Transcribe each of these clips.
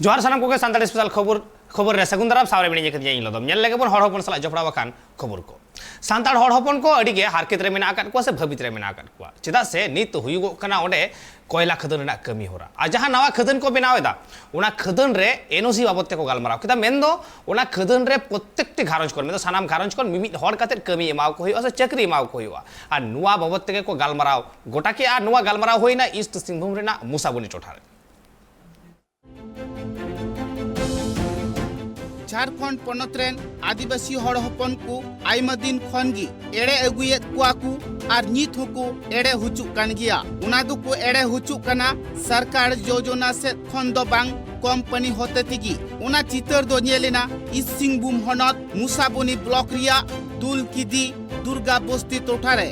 जोहार सानाम को सानताड़ी स्पेशल खबर रे सगुन दाराम सावरे बिनी जकत इन लदम नेल लेगेबन हर हपन सला जपड़ा बखान खबर को सानताड़ हर हपन को अड़ी गे हारकेत रे मेना आकात को से भबित रे मेना आकात को चेदा से नित हुयुगो कना ओडे कोयला खदन रेना कमी होरा आ जहां नवा खदन को बनावेदा उना खदन रे एनओसी बाबत ते को गालमाराव केदा मेनदो उना खदन रे प्रत्येकटी घारंज कोन मेदो सानाम घारंज कोन मिमित हर काते कमी एमाव को होयो से चक्री एमाव को होयो आ नुवा बाबत ते को गालमाराव गोटा के आ नुवा गालमाराव होइना ईस्ट सिंहभूम रेना मुसाबुनी टोठा झारखंड पनतरेन आदिवासी हड़ हपन को आयमा दिन खनगी एड़े अगुयेत कुआ को आर नित होको एड़े हुचु कान गिया उना दो को एड़े हुचु कना सरकार योजना से खन दो बांग कंपनी होते तिगी उना चितर दो नेलेना इस सिंहभूम हनत मुसाबुनी ब्लॉक रिया दुलकिदी दुर्गा बस्ती टोठारे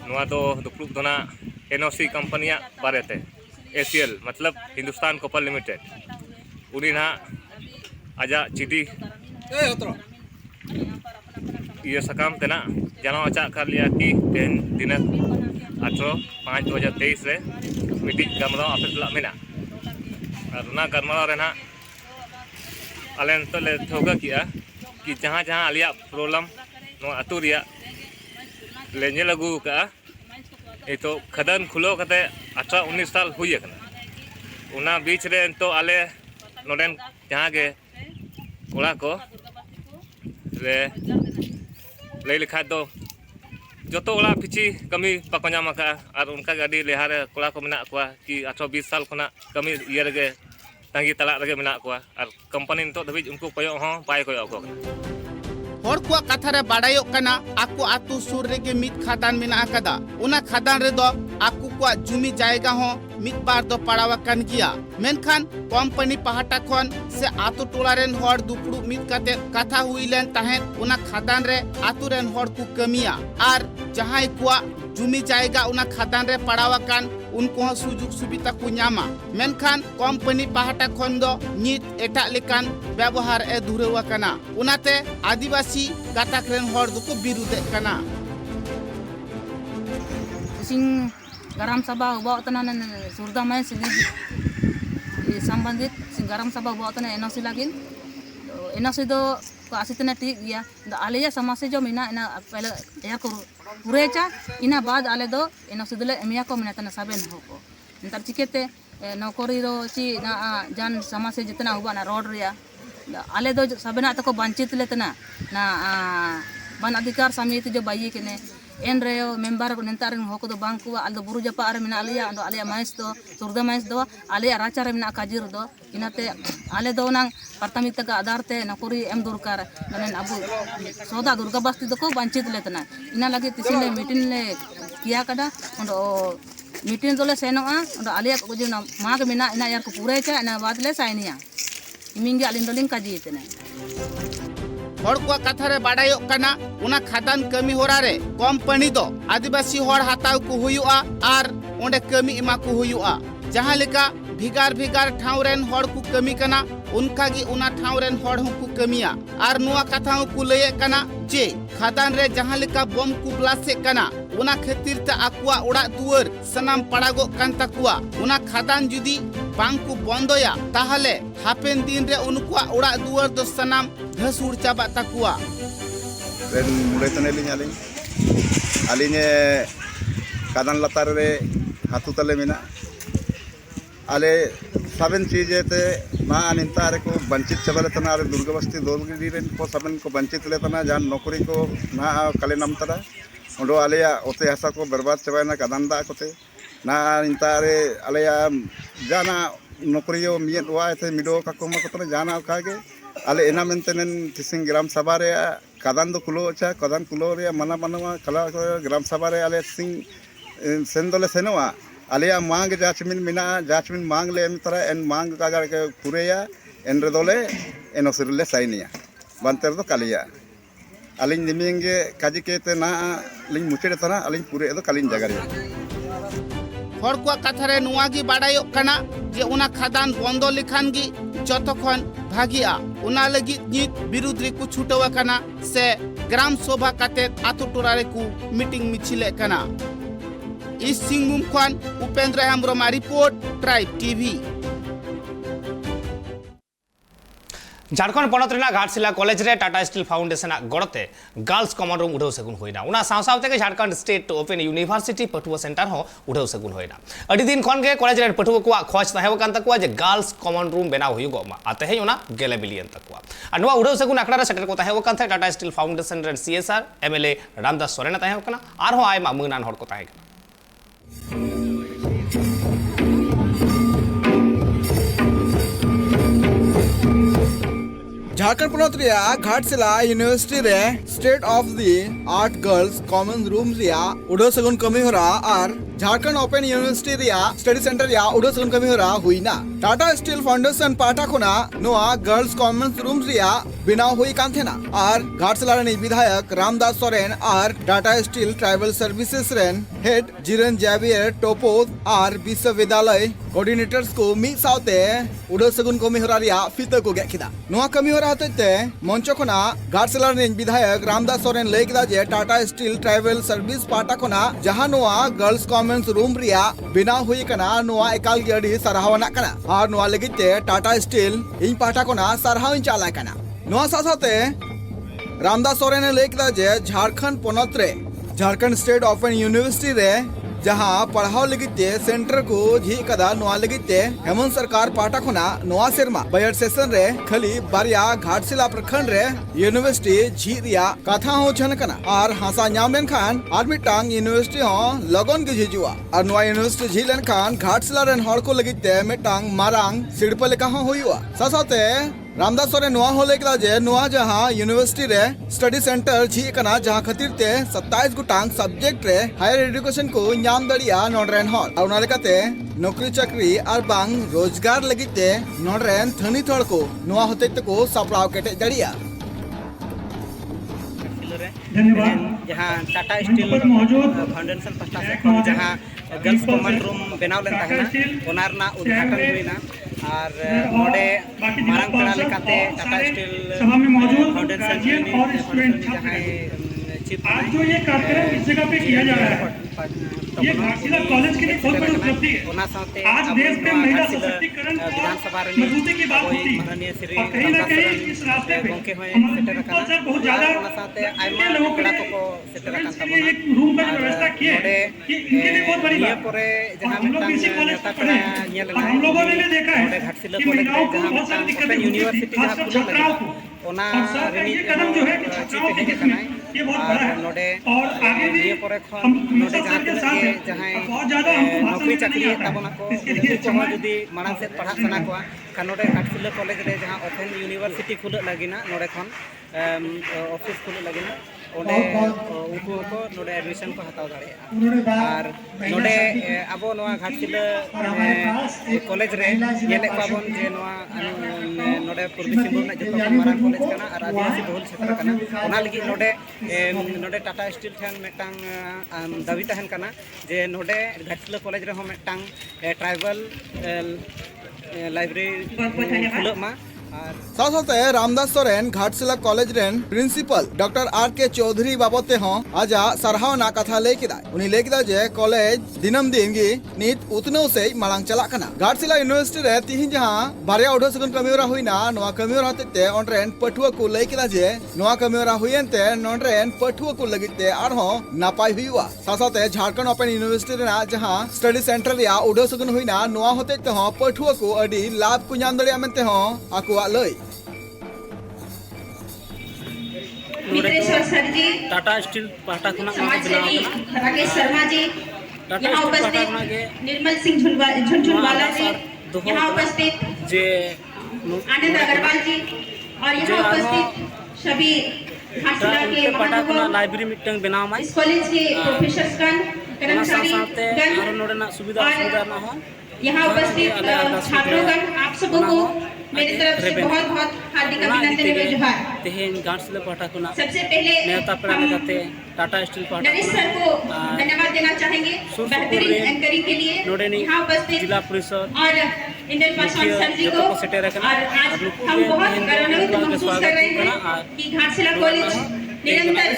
नवा दो दुपलुक दोना एनओसी कंपनिया बारेते एसीएल मतलब हिंदुस्तान कॉपर लिमिटेड उनी ना आजा चिठी ये सकाम तेना जाना अचा कर लिया कि दिन 18/5/2023 रे मीटिंग गमराव ऑफिस ला मेना और ना गमराव रे ना अलेन तो ले थोगा किया कि जहां आलिया प्रॉब्लम नो अतु रिया लेने लगू का ए तो खदन खुलो कते 18-19 साल हुई है उना बीच रे तो आले नोडेन जहाँ के कोड़ा को रे ले लिखा तो जो तो ओला पिछी कमी पाको नाम का और उनका गाड़ी लेहार कोड़ा को मेना को कि 18-20 साल खुना कमी ये रगे तंगी तला रगे मेना को और कंपनी तो दबी उनको कोयो हो पाए कोयो को हर को कथा रे बाडायो कना आकु आतु सुर रे के मित खादान मेना आकादा उना खादान रे दो आकु को जुमी जायगा हो मित बार दो पड़ावा कान गिया मेनखान कंपनी पहाटा खन से आतु टोला रेन हर दुपड़ू मित काते कथा हुईलेन ताहेन उना खादान रे आतु रेन हर को कमिया आर जहां को जुमी जायगा उना खादान रे पड़ावा कान उनको सुजुग सुविधा को नामा मेनखान कंपनी पहाटा खन दो नित एटा लेकान व्यवहार ए धुरेवा कना उनाते आदिवासी गाताक रेन हर दुको बिरुदे कना Singh garam sabah bawa tenan surda main segi संबंधित garam sabah bawa tenan NOC lagi NOC do ko asitna ठीक गया आले समाज जो मिना ina पहले या को पूरे चा ina बाद आले दो NOC दले एमिया को मिना तना साबेन हो को नंतर चिकेते नौकरी रो ची ना जान समाज से जितना हुआ ना रोड रिया आले दो साबेना तको वंचित ले तना ना वन अधिकार समिति जो बाई के ने एन रेयो मेंबर को नेंतारन होको दो बांक को आलो बुरु जपा आरे मिना आलिया अंदो आलिया माइस दो सुरदा माइस दो आलिया राचारे मिना काजिर दो इनाते आले दो नांग प्राथमिकता का आधार ते नौकरी एम दुरकार नन अबु सौदा दुर्गा बस्ती दो को वंचित लेतना इना लगे तिसिले मीटिंग ले किया कदा अंदो मीटिंग दोले सेनोआ अंदो आलिया को जो माग मिना इना यार को पूरे चा इना बाद ले साइनिया इमिंगे आलिंदोलिंग काजी इतने हर को कथा रे बाडायो कना उना खादान कमी होरा रे कंपनी दो आदिवासी हर हाताव को हुयुआ आर ओंडे कमी इमा को हुयुआ जहां लेका भिगार भिगार ठाव रेन हर को कमी कना उनका गी उना ठाव रेन हर को कमिया आर नुआ कथा को लये कना जे खादान रे जहां लेका बम को ब्लासे कना उना खातिर ते आकुआ उड़ा दुवर सनाम पड़ागो कान तकुआ उना खादान जुदी बांग को बंदोया ताहले हापेन दिन रे उनकुआ उड़ा दुवर दो सनाम धसुड़ चाबा तकुआ रेन मुड़े तनेलिं आलिने खादान लतार रे हाथु तले मेना आले साबेन चीजे ते ना निंतारे को वंचित चबले तना आरे दुर्गा बस्ती दोलगिरी रेन को साबेन को वंचित ले तना जान नौकरी को ना कले नाम तरा ओडो आलेया ओते हसा को बर्बाद चबायना खादान दा कोते ना निंतारे आलेया जाना नौकरी जो मियत वा थे मिडो का को मकतरे जाना कागे आले एना मेंटेनेन तिसिंग ग्राम सभा रे खादान दो खुलो अच्छा खादान खुलो रे मना मनवा कला ग्राम सभा रे आले सिंग सेंदोले सेनवा आलिया मांग जाचमिन मिना जाचमिन मांग ले तरा एन मांग कागर के पुरेया एन रे दोले एन ओसिरले साइनिया बांतर दो कालिया अलिंग निमिंगे काजी केते ना लिंग मुचेरे तना अलिंग पुरे दो कालिन जगारे हर को कथा रे नुआ गी बाडायो कना जे उना खादान बंदो लिखान गी जतखन भागिया उना लगी नित विरुद्ध रे को छुटवा कना से ग्राम सभा काते आतु टोरा रे को मीटिंग मिछिले कना इस सिंहभूम खन Upendra Hembrom report tribe TV. Jharkhand पनत घाटशिला कॉलेज रे टाटा स्टील फाउंडेशन गड़ते गर्ल्स कमन रूम उड़ाव सगुन होना उना साथ झारखंड स्टेट ओपन यूनिवर्सिटी पटुआ सेंटर हो उड़ाव सगुन होना अड़ी दिन खन के कॉलेज रे पटुआ को खोज तहन तक जे गर्ल्स कमन रूम बेना हुयुगमा आ तेहे ओना गेले बिलियन तकवा आ नुआ उड़ाव सगुन आखड़ा रे सेटर को तहन टाटा स्टील फाउंडेशन रे CSR MLA रामदास सोरेन तहन आरो आयमा मुनान हर को तहन झारखंड पनत घाटशिला यूनिवर्सिटी रे state of the art girls common room उड़ाव सगुन कमी होरा और Jharkhand open university study centre उड़ाव सगुन कमी होरा हुईना टाटा स्टील फाउंडेशन पाटा खुना नोआ गर्ल्स कॉमन रूम बनाव हुई कान थेना और घाटशिला रे विधायक रामदास सोरेन और टाटा स्टील ट्राइबल सर्विसेज रेन हेड जिरन जेवियर टोपो और विश्वविद्यालय कोऑर्डिनेटर्स को मिद साउते उड़ाव सगुन कमी होरा फिता को गेखिदा नोआ कमी होरा हते मंच खुना घाटशिला रे विधायक रामदास सोरेन लय किदा जे टाटा स्टील ट्राइबल सर्विस पाटा खुना जहां नोआ गर्ल्स कॉमन रूम बनाव हुई कना नोआ एकाल गे अडी सरहावना कना और नोआ लगिते टाटा स्टील इन पाटा खुना सरहाव चाला कना नोआ साथे रामदास सोरेन लय किदा जे झारखंड पनत रे झारखंड स्टेट ओपन यूनिवर्सिटी रे जहां पढ़ाव लगिते सेंटर को झी कदा नोआ लगिते हेमंत सरकार पाटा खुना नोआ सेरमा बजट सेशन रे खाली बारिया घाटशिला प्रखंड रे यूनिवर्सिटी झी रिया कथा हो छन कना और हासा नाम लेन खान और मिटांग यूनिवर्सिटी हो लगन के झिजुआ और नोआ यूनिवर्सिटी झी लेन खान घाटशिला रेन हर को लगिते मिटांग मारांग सिड़प लेका हो हुआ साथे रामदास सोरेन नोआ हो लेकला जे नोआ जहां यूनिवर्सिटी रे स्टडी सेंटर झी कना जहां खातिर ते 27 गुटांग सब्जेक्ट रे हायर एजुकेशन को नाम दड़िया नोडरेन हॉल और उना लेकाते नौकरी चाकरी और बांग रोजगार लगिते नोडरेन थनी थोड़ को नोआ होते को सपड़ाव केटे दड़िया जहाँ टाटा स्टील फाउंडेशन पास्टा से जहाँ गर्ल्स कॉमन रूम बनाव लेन तहना ओना रना उद्घाटन हुईना और नोडे मारंग पेड़ा लेकाते टाटा स्टील फाउंडेशन जहाँ चीफ आज जो ये कार्यक्रम इस जगह पे किया जा रहा है ये घाटशिला कॉलेज के लिए बहुत बड़ी उपलब्धि है। आज देश में महिला सशक्तिकरण और मजबूती की बात होती है और कहीं ना कहीं इस रास्ते पे हमारे कल्चर बहुत ज्यादा अन्य लोगों के लिए एक रूम की व्यवस्था की है कि इनके लिए बहुत बड़ी बात है। हम लोग इसी कॉलेज में पढ़े हैं और हम लोगों ने भी देखा है कि महिलाओं को बहुत सारी दिक्कतें होती है, खासकर छात्राओं को। और सर का ये कदम जो है छात्राओं के हित में ये बहुत बड़ा है और आगे भी हम हमेशा सबके साथ हैं। बहुत ज्यादा हमको नौकरी चाकरी ताबना को जुदी मांग से पढ़ा सना को नोडे घाटशिला कॉलेज रे जहाँ ओपन यूनिवर्सिटी खुल लगिना नोडे खन ऑफिस खुल लगिना ओडे उनको को नोडे एडमिशन को हताव दाड़े और नोडे अब नोआ घाटशिला कॉलेज रे येले पाबन जे नोआ नोडे पूर्वी सिंहभूम जो मारांग कॉलेज कना और आदिवासी बहुल क्षेत्र कना ओना लगी नोडे नोडे टाटा स्टील ठन मेटांग दाबी तहन कना जे नोडे घाटशिला कॉलेज रे हो मेटांग ट्राइबल लाइब्रेरी खुलक मा साथ रामदास सोरेन घाटशिला कॉलेज रेन प्रिंसिपल डॉक्टर RK चौधरी बाबते हो आजा सरहावना कथा लय किदा उनी लय किदा जे कॉलेज दिनम दिन गी नित उतनो से मांग चला कना घाटशिला यूनिवर्सिटी रे तिहिन जहां बारिया उडो सगन कमियोरा हुइना नोआ कमियोरा हते ओनरेन पठुआ को लय किदा जे नोआ कमियोरा हुइनते नोनरेन पठुआ को लगिते आरो नापाय हुइवा साथे झारखंड ओपन यूनिवर्सिटी रे जहां स्टडी सेंटर या उडो सगन हुइना नोआ होते ते हो पठुआ को अडी लाभ को नाम दड़िया मेनते हो आकुआ लय टाटा स्टील पाटा खुना राकेश शर्मा जी यहाँ उपस्थित निर्मल सिंह झुनझुनवाला जी यहाँ उपस्थित जे आनंद अग्रवाल जी और यहाँ उपस्थित सभी घाटशिला के पाटा लाइब्रेरी मिटंग बनाव मा इस कॉलेज के प्रोफेसर कर्मचारी और सुविधा ना हो यहाँ उपस्थित छात्रोगण आप सबों को मेरी तरफ से बहुत बहुत हार्दिक अभिनंदन एवं जोहार। तेहेन घाटशिला पाटा खुना सबसे पहले नेता पेड़ा लेकाते टाटा स्टील पाटा नरेश सर को धन्यवाद देना चाहेंगे बेहतरीन एंकरिंग के लिए यहाँ उपस्थित जिला परिषद और इंडियन पासवान सर जी को और आज हम बहुत गौरवान्वित महसूस कर रहे हैं कि घाटशिला कॉलेज निरंतर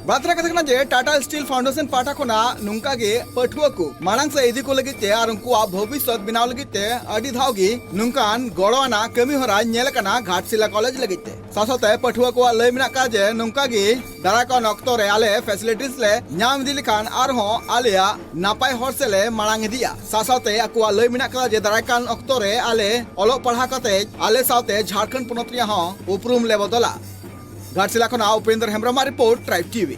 बातरा कथा कना जे टाटा स्टील फाउंडेशन पाठा खोना नुंका गे पठुआ को मांग से इदी को लगी और उनको भविष्य बनाव लगी अड़ी धाव गी नुकान गड़वाना कमी हरा नेल कना घाटशिला कॉलेज लगी साथे पठुआ को लय मिना का जे नुंका गे दाराकान अक्तो रे आले फैसिलिटीज ले नाम इदी लेखान आरहों आलेया नापाय हर से ले मांग इदिया साथे अकुआ लय मिना का जे दाराकान अक्तो रे आले ओलो पढ़ा कते आले साथे झारखंड पोनोत रिया हों उपरूम ले बदला घाटशिला खोना Upendra Hembrom report tribe TV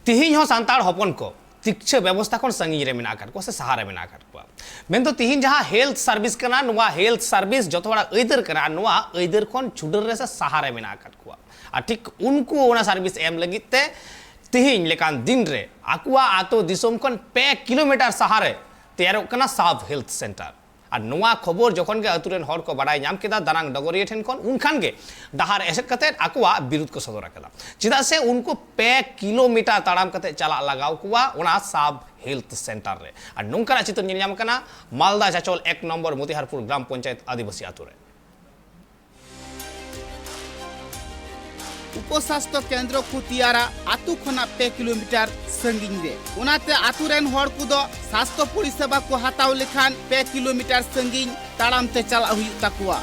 तिहिन हो सांताड़ हपन को शिक्षा व्यवस्था को संगी रे मेना को से सहारे मेना को मेन तो तिहिन जहां हेल्थ सर्विस कना नुआ हेल्थ सर्विस जो थोड़ा ऐदर कना नुआ ऐदर कोन छुडर रे से सहारे मेना को आ ठीक उनको ओना सर्विस एम लगित ते तिहिन लेकान दिन रे आकुआ आतो दिसोम कोन 5 किलोमीटर सहारे तैयार कना सब हेल्थ सेंटर और नुआ खबर जखन के अतुरेन हर को बड़ाई नाम केदा दानांग डगरिया ठेन कोन उनखान के डहार एसेट कते आकुआ विरुद्ध को सदर केदा चिदा से उनको 5 किलोमीटर ताड़ाम कते चला लगाव कुआ उना सब हेल्थ सेंटर रे और नुंकरा चित्र निल नाम कना मालदा चाचोल 1 नंबर मोतिहारपुर ग्राम पंचायत आदिवासी आतुरे उपस्वास्थ्य केंद्र को तियारा आतु खना 5 किलोमीटर संगिंग रे उनाते आतु रेन हर को दो स्वास्थ्य परिसेवा को हताव लेखान 5 किलोमीटर संगिंग ताड़ाम ते चला हुई तकुआ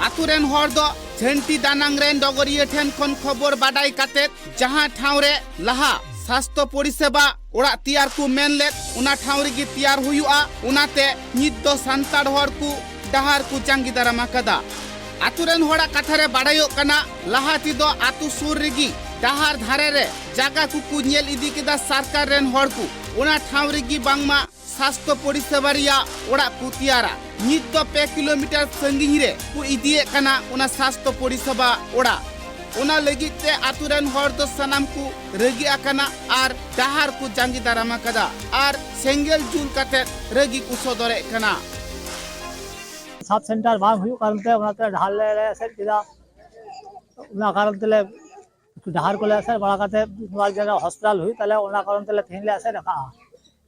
आतु रेन हर दो झंटी दानांग रेन डगरिया ठेन खन खबर बाडाई काते जहां ठाव रे लहा स्वास्थ्य परिसेवा ओड़ा तियार को मेन ले उना ठाव रे गी तियार हुयुआ उनाते नित दो सांताड़ हर को डहार को जांगी दारामा कदा आतुरेन होड़ा कथारे बाड़ायो कना लहाती दो आतु सुर रेगी डहार धारे रे जागा को नेल इदी केदा सरकार रेन होड़ को उना ठाव रेगी बांगमा स्वास्थ्य परिसेवा रिया ओड़ा को तियारा नित दो 5 किलोमीटर संगिंग रे को इदिए कना उना स्वास्थ्य परिसेवा ओड़ा उना लगी ते आतुरेन होड़ दो सनाम को रेगी आकना आर डहार को जांगी दारामा कदा आर सेंगेल जुल कते रेगी को सदरे कना सब सेंटर बांग हुई कारण ते उनाते ढाल ले से किदा उना कारण तेले ढार को ले से बड़ा काते नवा जगह हॉस्पिटल हुई तले उना कारण तेले थिन ले से रखा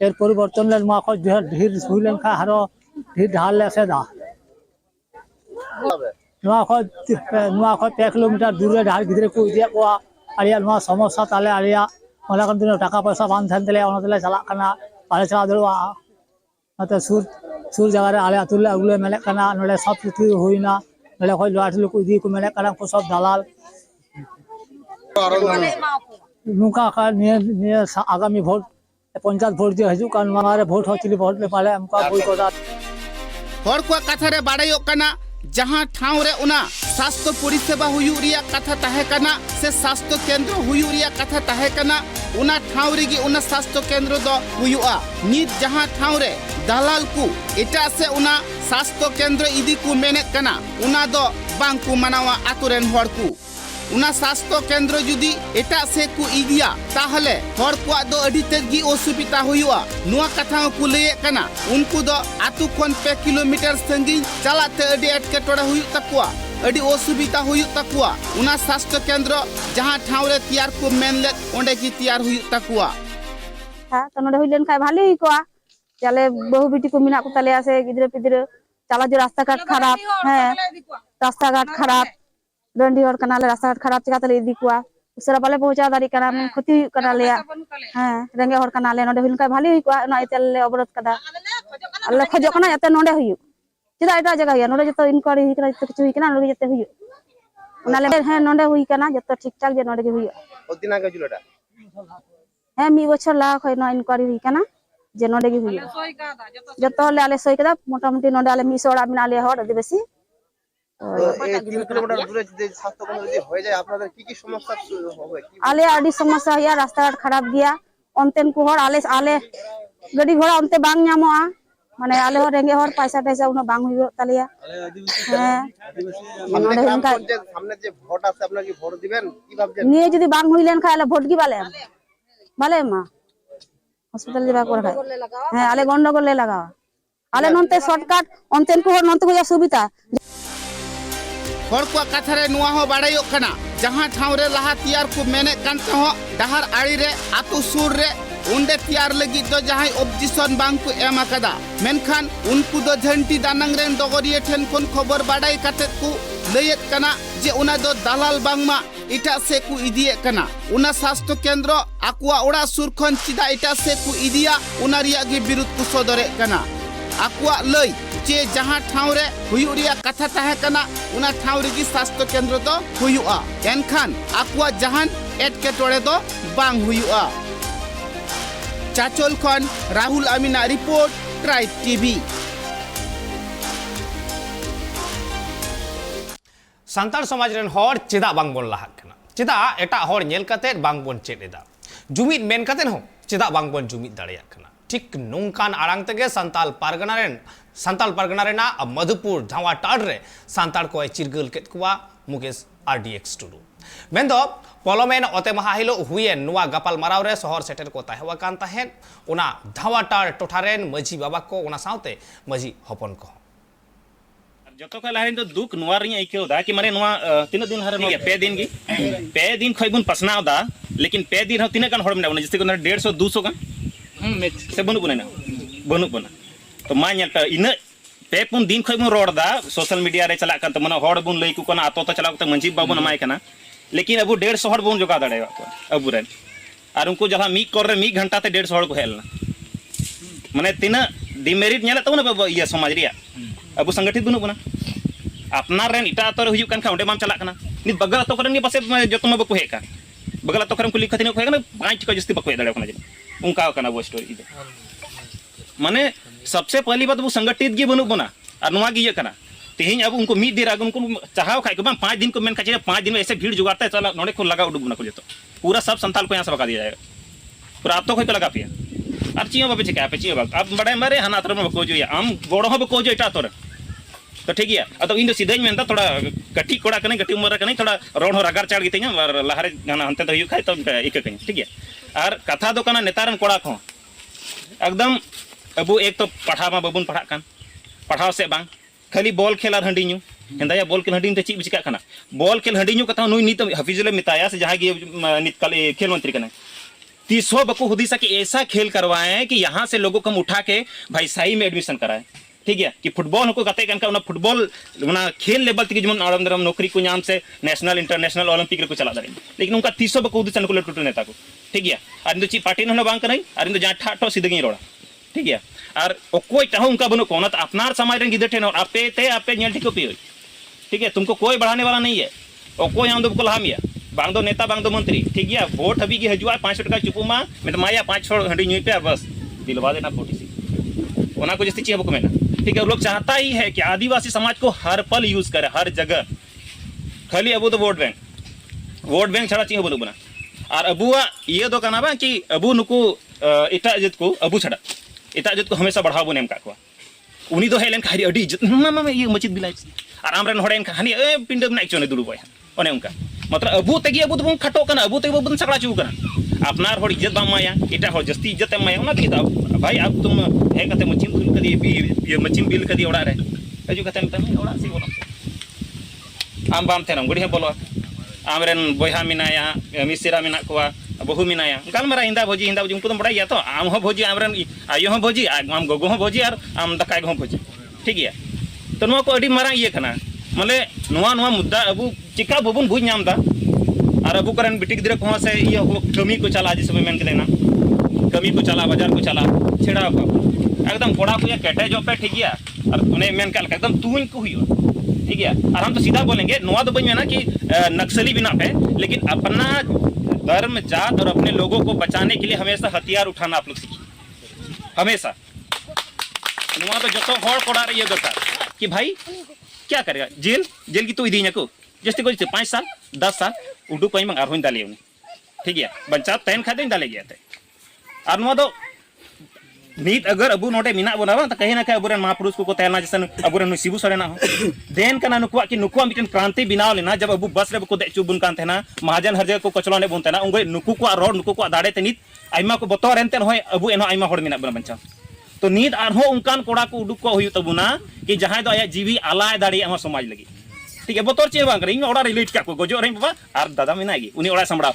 एर परिवर्तन ले मा को ढीर हुई लेन खा हारो ढीर ढाल ले से दा नवा को 5 किलोमीटर दूर रे ढार गिदरे को इदिया को आलिया नवा समस्या ताले आलिया ओला कारण दिन टाका पैसा बांध थन तेले ओना तेले चला कना आले चला दरवा अते सुर जगह रे आले अतुले अगुले मेले कना नले सब किछु होइना नले कोई लाठलु को इदी को मेले कना को सब दलाल नुका का ने आगामी वोट पंचायत वोट जे हजू कान मारे वोट होचली वोट ले पाले हमका कोई कोदा हर को कथा रे बाड़ायो कना जहां ठाव रे उना स्वास्थ्य परिसेवा हुयु रिया कथा ताहे कना से स्वास्थ्य केंद्र हुयु रिया कथा ताहे कना उना ठाव रे गी उना स्वास्थ्य केंद्र दो हुयुआ नित जहां ठाव रे दलाल को एटा से उना स्वास्थ्य केंद्र इदी को मेने कना उना दो बांग को मनावा आतुरेन हर को उना स्वास्थ्य केंद्र जुदी एटा से को इदिया ताहले हर को दो अडी तेगी असुविधा हुयुआ नुआ कथा को लये कना उनको दो आतु खन 5 किलोमीटर संगी चलाते अडी एटकेटोड़ा हुयु तकुआ अडी असुविधा हुयु तकुआ उना स्वास्थ्य केंद्र जहां ठाव रे तियार को मेनले ओंडे की तियार हुयु तकुआ हां तो नोडे हुइलेन खाय भाले हुई कोआ चले बहु बेटी को मिना को तले आसे गिदरे पिदरे चला जो रास्ता घाट खराब है रास्ता घाट खराब डंडी और कनाले रास्ता घाट खराब चिका तले इदी कोआ उसरा बाले पहुंचा दारी कना में खती कनाले हां रेंगे हर कनाले नोडे हुइलेन खाय भाले हुई कोआ ना इतेले अवरोध कदा अल्ले खजो कना याते नोडे हुयु चिदा एटा जगह या नोडे जतो इनक्वारी हुई कना जतो किछु हुई कना नोडे जते हुयु उनाले है नोडे हुई कना जतो ठीक ठाक जे नोडे हुयु ओदिना के जुलटा है मी बछर ला खय ना इनक्वारी हुई कना जे नोडे गे हुई जतो ले आले सोई कदा मोटा मोटी नोडे आले मी सोड़ा बिना ले हड आदिवासी এই 3 কিলোমিটার দূরে যদি স্বাস্থ্য কেন্দ্র যদি হয়ে যায় আপনাদের কি কি সমস্যা হবে आले आडी समस्या या रास्ता घाट खराब गया ओनतेन को हर आले आले गाड़ी घोड़ा ओनते बांग ᱧᱟᱢᱚᱜᱼᱟ माने आले हर रेंगे हर पैसा टैसा उना बांग हुई तालिया सामने जे ভোট আছে আপনারা কি ভোট দিবেন কি ভাবছেন নিয়ে যদি বাং হইলেন খাইলে ভোট কি বালে বালে মা हॉस्पिटल जेबा को है आले गंडगोल ले लगा आले ननते शॉर्टकट ओनतेन को हर ननते को सुविधा हर को कथा रे नुआ हो बाड़ायो कना जहां ठाव रे लहा तियार को मेने कांते हो डहार आड़ी रे आतु सुर रे उंडे तियार लगी तो जहां ऑब्जेक्शन बांग को एमा कदा मेनखान उनको दो झंटी दानंग रेन डगरिया ठेन कोन खबर बाड़ाई काते को लयत कना जे उना दो दलाल बांगमा इटा से को इदिए कना उना स्वास्थ्य केंद्र आकुआ ओड़ा सुर खन चिदा इटा से को इदिया उना रिया गे विरुद्ध को सदरे कना आकुआ लई जे जहां ठाव रे हुयु रिया कथा ताहे कना उना ठाव रे स्वास्थ्य केंद्र तो हुयुआ एनखान आकुआ जहान एटकेटोड़े दो बांग हुयुआ। चाचोल खन Rahul Amina report tribe TV. सान्ताड़ समाज रेन हर चेदा बांग बोन लाहाग कना चेदा एटा हर नेल काते बांग बोन चेद एदा जुमिद मेन काते हो चेदा बांग बोन जुमिद दाड़ेया कना ठीक नोंकान आड़ांग तेगे सान्ताल पारगना रेना मधुपुर धावा टाड़ रे सान्ताड़ को चिरगल केत कुआ मुकेश आरडीएक्स टुडू मेंदो पलमेन ओते महा हिलो हुए नुआ गपाल माराव रे शहर सेटेर को ताहेवा कान ताहेन उना धावा टाड़ टोठारेन मझी बाबा को उना साउते मझी हपन को जो लहारी तो दुख आइकेदा कि माने तीन दिन हरे पे दिन खय बन पसनावदा लेकिन पे दिन तीन गान हर मेना जैसे 150 200 गान से बनू बना तो मा इन पे पुन दिन खय बन रोड़ा सोशल मीडिया रे चला कान माने हर बन लई को आतो तो चला मंझी बाबन एमाय कना लेकिन अब 150 हर बन जोगा दाड़े अबुरेन और उनको जहाँ मिक कर 1 घंटा ते 150 हर को हेलना माने तीन डिमेरिट नेला तब ये समाज रिया अब संगठित बनू बना अपनार रेन इटा तो हुजु कान खा ओंडे माम चला कना नि बगल तो करन पासे जतो बको हेका बगल तो करन कुली खतिन को हेका 5 को जस्ती बको दाड़े कना उनका कना वो स्टोरी इदे माने सबसे पहली बात वो संगठित गे बनू बना और नुआ गे कना तेहिं अब उनको मिद दिन उनको चाहाव खाय को 5 दिन को मेन खाचे 5 दिन में ऐसे भीड़ जुगाड़ता है चला नोडे को लगा उडुक बना को जतो पूरा सब संताल को यहां से बका दिया जाएगा पूरा आप तो कोई लगा पिया और चियो बाबे चिका पे चियो बाब अब बड़े मारे हना तर में बको जो आम गोड़ो हो बको जो इटा तोर तो ठीक है अब इन सीधा में थोड़ा कटी कोड़ा कने कटी उमर कने थोड़ा रोड हो रगार चाड़ गई और लहारे हंते तो खाए तो इक कने ठीक है और कथा दो कना नेतारन कोड़ा को एकदम अब एक तो पढ़ा मा बाबुन पढ़ा कान पढ़ाव से बांग खाली बॉल खेल और हंडी न्यू हेंदाया बॉल खेल हंडी ची चिका कना बॉल खेल हंडी न्यू कथा नुई नित हफिजुल मिताया से जहां नित कल खेल मंत्री कने 300 बको हुदिसा कि ऐसा खेल करवाएं कि यहाँ से लोगों को हम उठा के भाई साई में एडमिशन कराएं ठीक है कि फुटबॉल को गाते कन फुटबॉल खेल लेवल तक जमन आराम दरम नौकरी को नाम से नेशनल इंटरनेशनल ओलंपिक को चला दाड़े लेकिन उनका 300 बको हुदिसा को टूटू नेता को ठीक है और इन ची पार्टी न बांग करई और इन जहां ठाटो सीधे रोड़ा ठीक है और कोई चाहो उनका बनो कोना तो अपनार समाज रे गिदर ठेन और आपे नेल ठिको पे ठीक है तुमको कोई बढ़ाने वाला नहीं है और कोई हम को लहामिया बांग दो नेता बांग दो मंत्री ठीक है वोट हबी की हजुआ 500 टका चुपुमा मैं तो माया 5 हंडी नुई पे बस दिलवा देना 46 ओना को जस्ती चीज को मेना ठीक है लोग चाहता ही है कि आदिवासी समाज को हर पल यूज करे हर जगह खाली अब तो वोट बैंक छड़ा चीज बोलो बना और अबुआ ये दो कना बा कि अबू नुकु इटा जत को अबू छड़ा इटा जत को हमेशा बढ़ाव बन एम का को उनी दो हेलेन खारी अडी इज्जत मामा ये मस्जिद बिलाई और आमरन हड़ेन खानी ए पिंड में नाइचोने दुड़ुबय ओने उनका मतलब अबू तेगी अबू तो खटो कना अबू तेगी बन सकड़ा चू कना अपनार हड़ इज्जत बाम माया इटा हड़ जस्ती इज्जत एम माया ओना तेगी दा भाई अब तुम हे कते मचिम बिल कदी ये मचिम बिल कदी ओड़ा रे हजू कते में ओड़ा सी बोलो आम बाम थेना गुड़ी हे बोलो आमरेन बोहा मिनाया मिसिरा मिना कोआ बहु मिनाया गालमारा इंदा भोजी उनको तो बड़ा तो आम हो भोजी आमरेन आयो हो भोजी आम गोगो हो भोजी और आम दकाय हो भोजी ठीक है तो नुआ को अडी मारा ये कना माने नुआ मुद्दा अबू चिका बबुन बुझ नामदा और अबू करन बिटिक दिरे को से ये कमी को चला जिस समय मेन लेना कमी को चला बाजार को चला छेड़ा को एकदम कोड़ा को केटे जो पे ठीक है और उन्हें मेन का एकदम तून को हुई ठीक है और हम तो सीधा बोलेंगे नुआ तो बन कि नक्सली बिना पे लेकिन अपना धर्म जात और अपने लोगों को बचाने के लिए हमेशा हथियार उठाना आप लोग सीखिए हमेशा नुआ तो जो हड़ कोड़ा ये दरकार कि भाई क्या करेगा जेल की तो इदी को जैसे कोई 5 साल 10 साल उडू कोई मंग आरों दाले ठीक है बच्चा तैन खाते दाले गया थे और नुआ तो नीत अगर अबू नोटे मिना बोना तो कहीं ना कहीं अबुरन महापुरुष को तैरना जैसे अबुरन शिबू सोरेना हो देन कना नुकुआ कि नुकुआ मिटन क्रांति बिनाव लेना जब अबू बस रे को देचू बुन कान थेना महाजन हर जगह को कचलो ने बुन थेना उंगे नुकु को रोड नुकु को दाड़े ते नीत आइमा को बतौर एनते होय अबू एनो आइमा होड़ मिना बना बंचा तो नीत आरहो उनकान कोड़ा को उडुक को हुई तबुना कि जहां दो आया जीवी आलाय दाड़ी हम समाज लगी ठीक है बतौर चे बांग इन ओड़ा रिलेट का को गोजो रे बाबा और दादा मिनागी उनी ओड़ा संभड़ा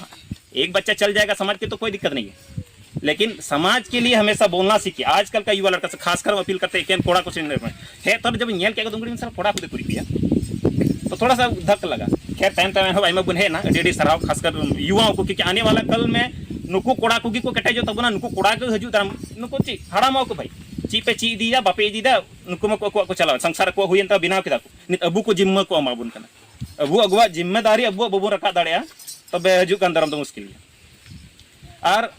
एक बच्चा चल जाएगा समाज के तो कोई दिक्कत नहीं है लेकिन समाज के लिए हमेशा बोलना सीखिए आजकल का युवा लड़का से खासकर अपील करते हैं कोड़ा कुछ नहीं है तो जब नेल क्या तो सर कोड़ा खुद पूरी किया तो थोड़ा सा धक्का लगा खैर टाइम टाइम हम आइमा बुन है ना अडी सराव खासकर युवाओं को, क्योंकि आने वाला कल में नुकु कोड़ा को कटे जो तबना नुकु कोड़ा को हजू दाम नुकु ची हरामा को भाई ची पे ची दी बापे दी दा नुकु मको को चलाव संसार को हुयन ता बिनाव किदा को नित अबू को जिम्मा को अमा बुन कना अबू अगवा जिम्मेदारी अबू बबू रखा दाड़या तबे हजू कान दरम तो मुश्किल है। और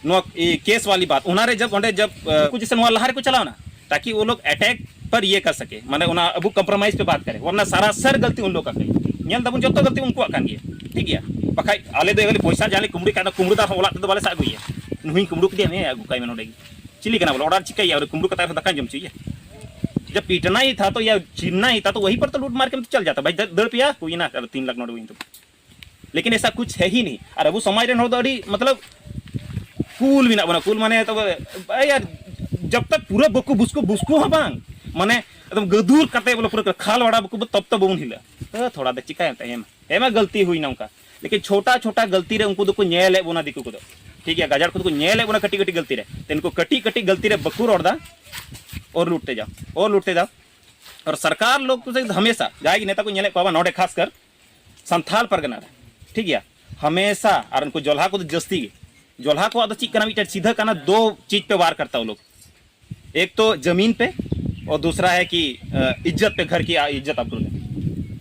नो केस वाली बात उनारे जब ओंडे जब कुछ जैसे नुआ लहार को चलाओ ना ताकि वो लोग अटैक पर ये कर सके, माने उना अबू कंप्रोमाइज पे बात करे, वरना सारा सर गलती उन लोग का करी नेल दबुन जो गलती उनको कान गया ठीक है बखाई आले दे पैसा जाले कुमड़ी का कुमड़ू दा ओला तो बाले सागुया नुहिं कुमड़ू के में अगु काई में नोडेगी चिली कना बोला ऑर्डर चिकाई और कुमड़ू का दका जम चाहिए। जब पीटना ही था तो या छीनना ही था तो वहीं पर तो लूट मार के चल जाता भाई 10 रुपया कोई ना 3 लाख नोट हुई तो, लेकिन ऐसा कुछ है ही नहीं। और अबू समाज रे नोड अड़ी मतलब कूल बिना बना कूल माने तो यार जब तक पूरा बकु बुसको बुसको हा बांग माने एकदम गदूर कते बोले पूरा खाल वाड़ा बकु तब तब उन हिला तो थोड़ा दे चिकाय एमा गलती हुई ना उनका, लेकिन छोटा छोटा गलती रे उनको को नेले बोना दिकु को ठीक है गाजर को नेले बोना कटी कटी गलती रे इनको कटी कटी गलती रे बकु रोड़दा और लूटते जाओ। और सरकार लोग तो हमेशा जाएगी नेता को नेले को नोडे खासकर संथाल परगना रे ठीक है हमेशा और उनको जोल्हा को जस्ती जोल्हा को आदो चीज करना सीधा करना 2 चीज पे वार करता वो लोग, एक तो जमीन पे और दूसरा है कि इज्जत पे, घर की इज्जत आप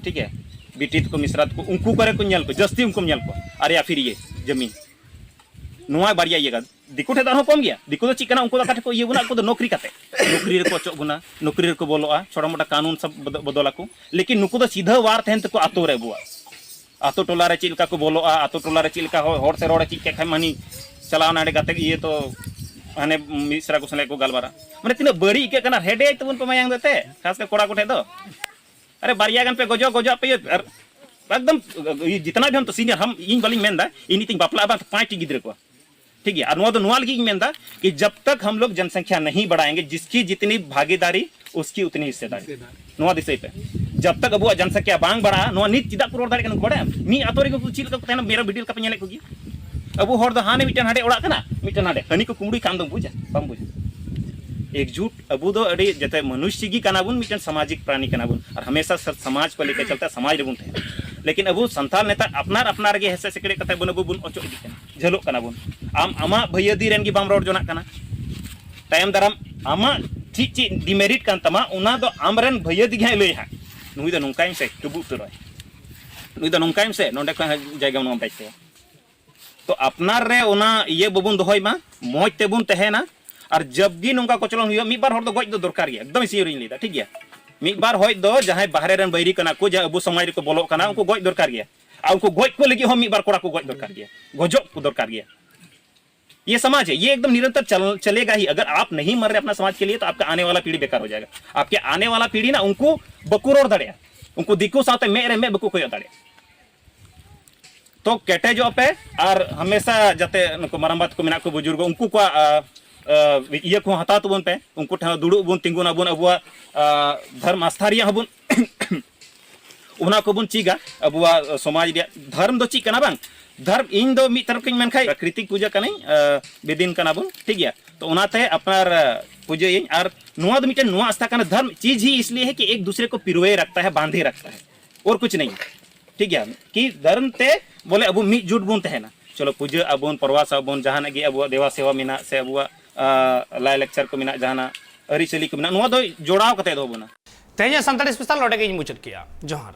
ठीक है बिटित को मिश्रात को उनको करे को नेल को जस्ती उनको नेल को और या फिर ये जमीन नुआ बाड़िया ये दिको ठे दानो कम गया दिको तो चिकना उनको काटे को ये बुना को नौकरी काते नौकरी रे को चो बुना नौकरी रे को बोलोआ छोटा मोटा कानून सब बदला को, लेकिन नुको तो सीधा वार तहन तक आतो रे बुआ आतो टोला रे चिलका को बोलोआ आतो टोला रे चिलका होड़ से रोड़ चिक के मानी चलाव नाडे गाते ये तो हाने मिश्रा को सले को गलबारा माने तिना बड़ी के कना हेडे तबन पे मायांग देते खास के कोड़ा कोठे दो अरे बारिया गन पे गोजो गोजो पे एकदम जितना भी हम तो सीनियर हम इन वाली मेंदा इन तिंग बापला बा 5 गिद्रे को ठीक है। और नो लगी मेंदा कि जब तक हम लोग जनसंख्या नहीं बढ़ाएंगे जिसकी जितनी भागीदारी उसकी उतनी हिस्सेदारी नो दिसई पे जब तक अब जनसंख्या बांग बढ़ा नो नित चिदा पुरोर दारे कन बड़ा मी आतोरी को चिल को तेना मेरा वीडियो का पे नेले को गी अब हर दो हाने मिटन हाडे ओड़ा कना मिटन हाडे हनी को कुमड़ी काम दो बुझा बम बुझा एकजुट अबू दो अड़ी जते मनुष्य की कनाबुन मिटन सामाजिक प्राणी कनाबुन और हमेशा समाज को लेकर चलता समाज रे बुन थे, लेकिन अबू संथाल नेता अपनार अपनार गे हेसे सेकड़े कते बन अबू बुन ओचो इदी कना झलो कना बुन आम आमा भैयादी रेन की बाम रोड जोना कना टाइम दराम आमा ठीक ची डिमेरिट कान तमा उना दो आमरन भैयादी गे लई हा नुई दो नंकाइम से टुबु तुरय नुई दो नंकाइम से नोंडे को जायगा नो बाइते तो अपनार रे उना ये बबुन दोहय मा मोज तेबुन तहेना और जब भी नोंका कोचलन हुयो मी बार हर दो गज दो दरकार गया एकदम सियोरिन लेदा ठीक गया मी बार होय दो जहां बाहरे रन बैरी कना को जा अबू समाज रे को बोलो कना उनको गज दरकार गया आ उनको गज को लगी हम मी बार कोड़ा को गज दरकार गया गजो को दरकार गया। ये समाज है ये एकदम निरंतर चलेगा ही। अगर आप नहीं मर रहे अपना समाज के लिए तो आपका आने वाला पीढ़ी बेकार हो जाएगा। आपके आने वाला पीढ़ी ना उनको बकुरोर दड़े उनको दिक्कू साथ में बकू को दड़े तो केटे जो पे और हमेशा जाते मरम्मत को मिना को बुजुर्ग उनको को ये को हता तबन पे उनको दुड़ू बन तिंगुना बन अब धर्म आस्थारिया हबन उना को बन चीगा अब समाज धर्म दो ची कना बांग धर्म इन दो मी तरफ किन मेनखाई प्राकृतिक पूजा कनाई बेदिन कना बन ठीक गया तो उनाते अपनार पूजा इन और नुआ दो मिटन नुआ आस्था कना धर्म चीज ही इसलिए है कि एक दूसरे को पिरोए रखता है बांधे रखता है और कुछ नहीं ठीक है कि धर्म ते बोले अब मी जुट बुन तहना चलो पूजा अबन प्रवास अबन जहां गे अब देवा सेवा मिना से अब लाइ लेक्चर को मिना जहां अरिचली को मिना नुआ दो जोड़ाव कते दो बना तेज संताड़ी स्पेशल लौटे के मुचद किया जोहार।